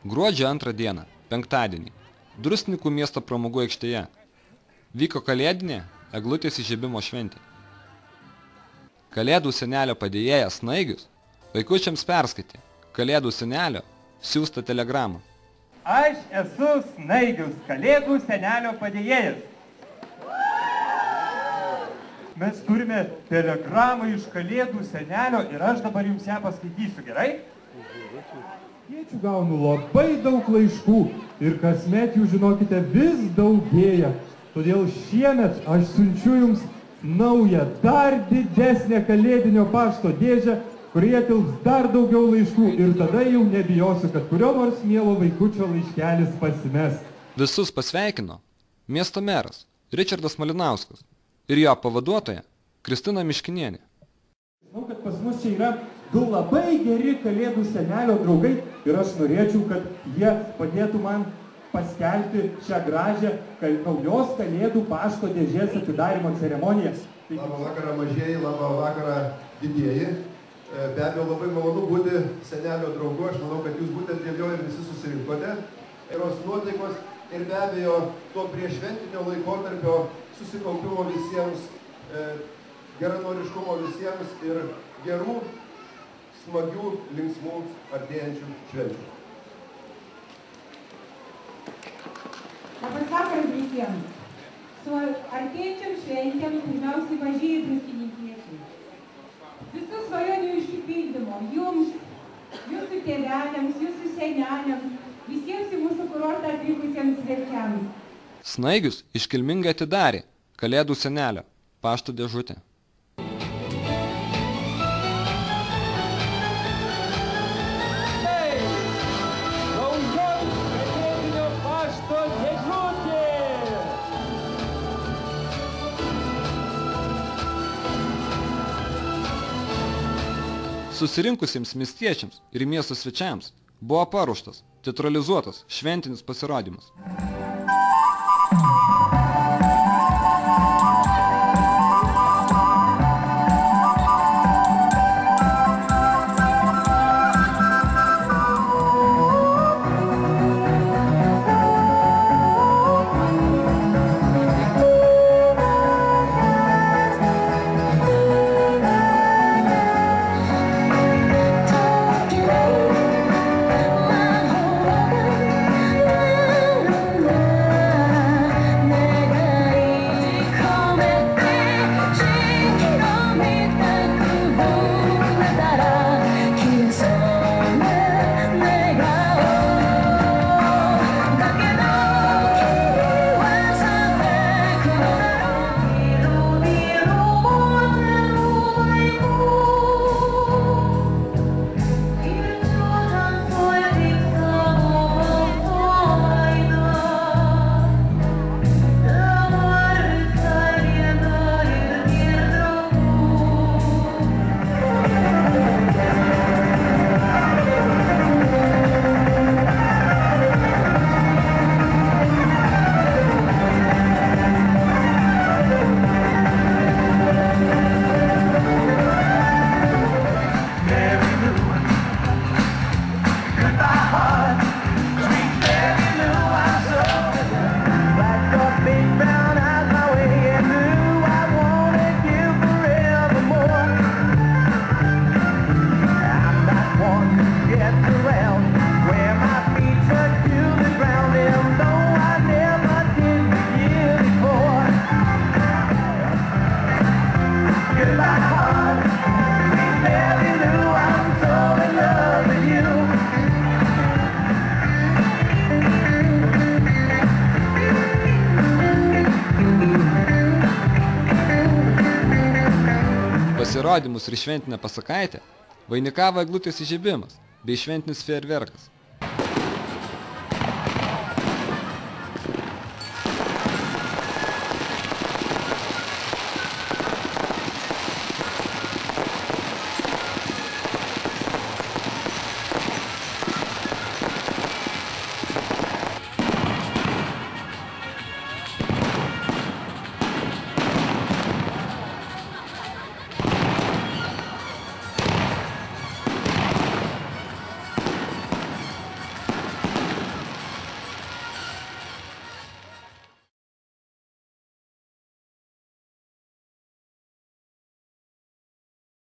Gruodžio 2 dieną, penktadienį, Druskininkų miesto pramogų aikštėje vyko kalėdinė eglutės įžiebimo šventė. Kalėdų senelio padėjėjas Snaigius vaikučiams perskaitė Kalėdų senelio siųstą telegramą. Aš esu Snaigius, Kalėdų senelio padėjėjas. Mes turime telegramą iš Kalėdų senelio ir aš dabar jums ją paskaitysiu, gerai? Tėčių gaunu labai daug laiškų ir kasmet jų, žinokite, vis daugėja. Todėl šiemet aš siunčiu jums naują, dar didesnę kalėdinio pašto dėžę, kurie tilps dar daugiau laiškų ir tada jau nebijosiu, kad kurio nors mielo vaikučio laiškelis pasimes. Visus pasveikino miesto meras Ričardas Malinauskas ir jo pavaduotoja Kristina Miškinienė. Žinau, kad pas mus čia yra du labai geri Kalėdų senelio draugai ir aš norėčiau, kad jie padėtų man paskelbti šią gražią naujos Kalėdų pašto dėžės atidarymo ceremoniją. Labą vakarą mažieji, labą vakarą didieji. Be abejo, labai malonu būti senelio draugu. Aš manau, kad jūs būtent dėl jo ir visi susirinkote. Geros nuotaikos ir be abejo, to prieššventinio laikotarpio susikaupimo visiems, geranoriškumo visiems ir gerų, smagių, linksmų, artėjančių švenčių. Labas vakaras visiems. Su artėjančiam šventėm pirmiausiai mažieji druskininkiečiai. Visų svajonių išsipildymo jums, jūsų tėveliams, jūsų seneliams, visiems į mūsų kurortą atvykusiems svečiams. Snaigius iškilmingai atidarė Kalėdų senelio pašto dėžutę. Susirinkusiems miestiečiams ir miesto svečiams buvo paruoštas teatralizuotas šventinis pasirodymas. Pasirodymus ir šventinę pasakaitę vainikavo eglutės įžiebimas bei šventinis fejerverkas.